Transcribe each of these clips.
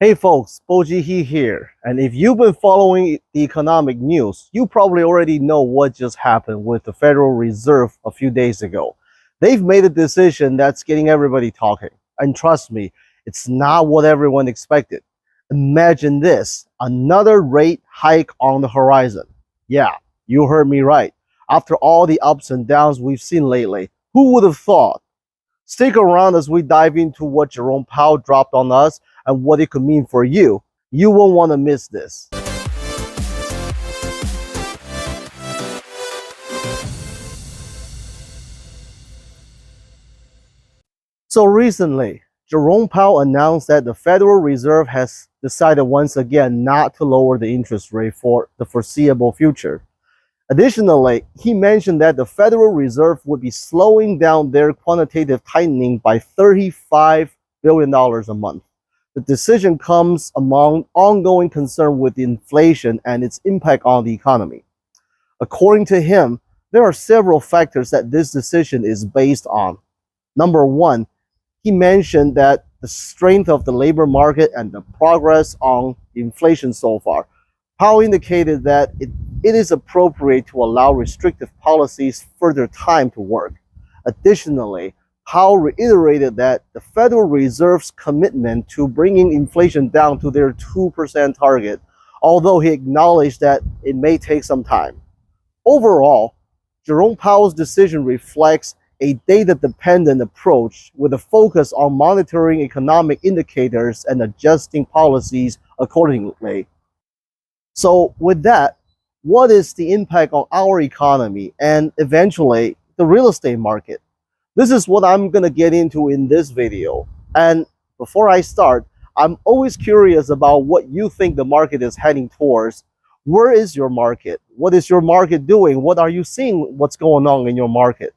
Hey folks, Bojie He here. And if you've been following the economic news, you probably already know what just happened with the Federal Reserve a few days ago. They've made a decision that's getting everybody talking. And trust me, it's not what everyone expected. Imagine this, another rate hike on the horizon. Yeah, you heard me right. After all the ups and downs we've seen lately, who would have thought? Stick around as we dive into what Jerome Powell dropped on us and what it could mean for you. You won't want to miss this. So recently, Jerome Powell announced that the Federal Reserve has decided once again not to lower the interest rate for the foreseeable future. Additionally, he mentioned that the Federal Reserve would be slowing down their quantitative tightening by $35 billion a month. The decision comes among ongoing concern with inflation and its impact on the economy. According to him, there are several factors that this decision is based on. Number one, he mentioned that the strength of the labor market and the progress on inflation so far. Powell indicated that it is appropriate to allow restrictive policies further time to work. Additionally, Powell reiterated that the Federal Reserve's commitment to bringing inflation down to their 2% target, although he acknowledged that it may take some time. Overall, Jerome Powell's decision reflects a data-dependent approach with a focus on monitoring economic indicators and adjusting policies accordingly. So with that, what is the impact on our economy and eventually the real estate market? This is what I'm going to get into in this video. And before I start, I'm always curious about what you think the market is heading towards. Where is your market? What is your market doing? What are you seeing? What's going on in your market?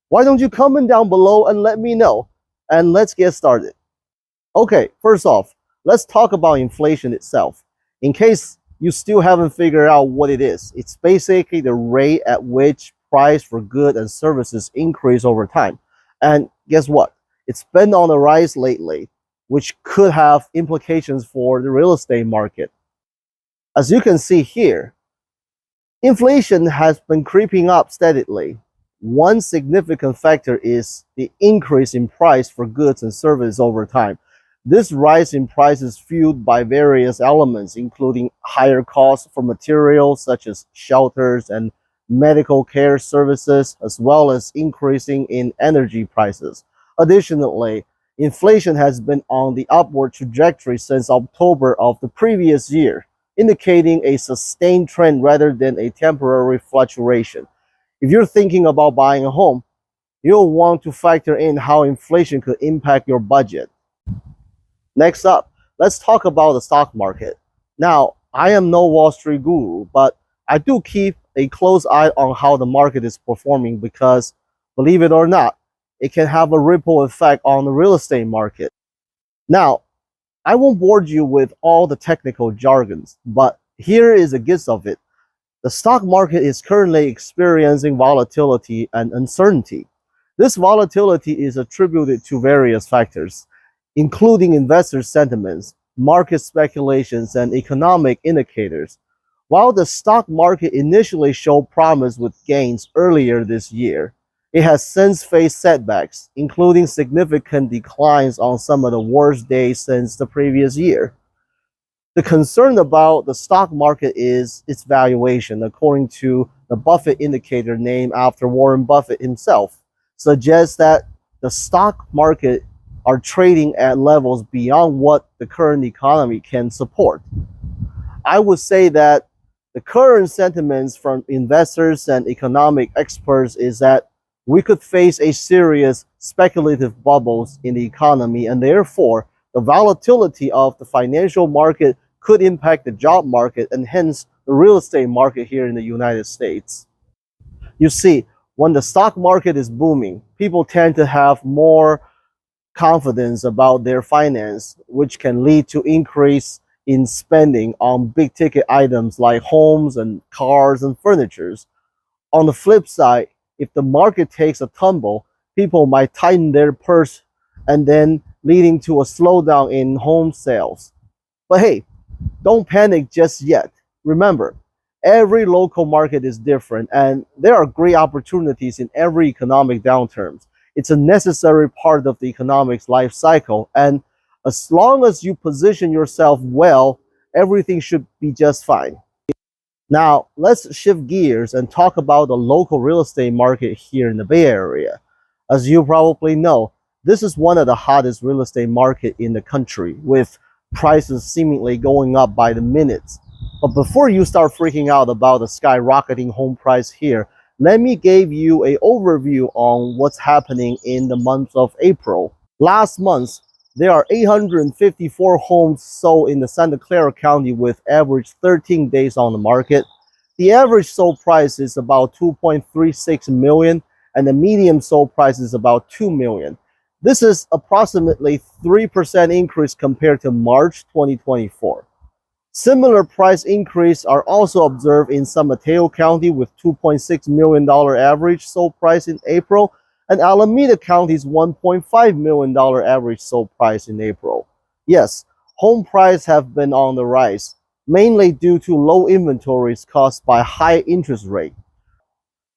Why don't you comment down below and let me know? And let's get started. Okay, first off, let's talk about inflation itself. In case you still haven't figured out what it is, it's basically the rate at which price for goods and services increase over time. And guess what? It's been on the rise lately, which could have implications for the real estate market. As you can see here, inflation has been creeping up steadily. One significant factor is the increase in price for goods and services over time. This rise in price is fueled by various elements, including higher costs for materials such as shelters and medical care services, as well as increasing in energy prices. Additionally, inflation has been on the upward trajectory since October of the previous year, indicating a sustained trend rather than a temporary fluctuation. If you're thinking about buying a home, you'll want to factor in how inflation could impact your budget. Next up, let's talk about the stock market. Now, I am no Wall Street guru, but I do keep a close eye on how the market is performing because, believe it or not, it can have a ripple effect on the real estate market. Now, I won't bore you with all the technical jargons, but here is the gist of it. The stock market is currently experiencing volatility and uncertainty. This volatility is attributed to various factors, including investor sentiments, market speculations, and economic indicators. While the stock market initially showed promise with gains earlier this year, it has since faced setbacks, including significant declines on some of the worst days since the previous year. The concern about the stock market is its valuation, according to the Buffett indicator named after Warren Buffett himself, suggests that the stock market are trading at levels beyond what the current economy can support. I would say that the current sentiments from investors and economic experts is that we could face a serious speculative bubbles in the economy, and therefore the volatility of the financial market could impact the job market and hence the real estate market here in the United States. You see, when the stock market is booming, people tend to have more confidence about their finance, which can lead to increase in spending on big ticket items like homes and cars and furnitures. On the flip side, if the market takes a tumble, people might tighten their purse and then leading to a slowdown in home sales. But hey, don't panic just yet. Remember, every local market is different and there are great opportunities in every economic downturn. It's a necessary part of the economics life cycle, and as long as you position yourself well, everything should be just fine. Now, let's shift gears and talk about the local real estate market here in the Bay Area. As you probably know, this is one of the hottest real estate market in the country, with prices seemingly going up by the minutes. But before you start freaking out about the skyrocketing home price here, let me give you an overview on what's happening in the month of April. Last month, there are 854 homes sold in the Santa Clara County with average 13 days on the market. The average sold price is about 2.36 million and the median sold price is about 2 million. This is approximately 3% increase compared to March 2024. Similar price increase are also observed in San Mateo County with $2.6 million average sold price in April and Alameda County's $1.5 million average sold price in April. Yes, home prices have been on the rise, mainly due to low inventories caused by high interest rate.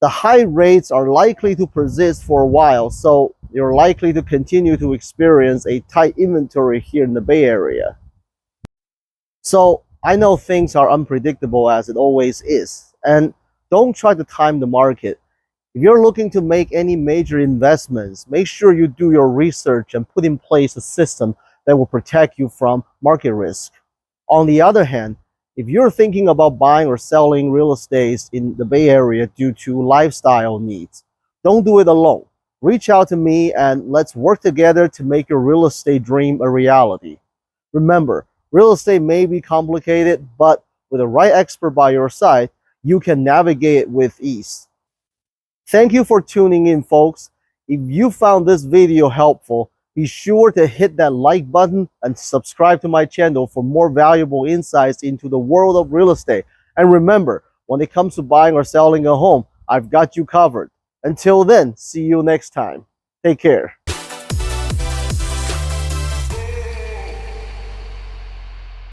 The high rates are likely to persist for a while, so you're likely to continue to experience a tight inventory here in the Bay Area. So I know things are unpredictable as it always is, and don't try to time the market. If you're looking to make any major investments, make sure you do your research and put in place a system that will protect you from market risk. On the other hand, if you're thinking about buying or selling real estate in the Bay Area due to lifestyle needs, don't do it alone. Reach out to me and let's work together to make your real estate dream a reality. Remember, real estate may be complicated, but with the right expert by your side, you can navigate it with ease. Thank you for tuning in, folks. If you found this video helpful, be sure to hit that like button and subscribe to my channel for more valuable insights into the world of real estate. And remember, when it comes to buying or selling a home, I've got you covered. Until then, see you next time. Take care.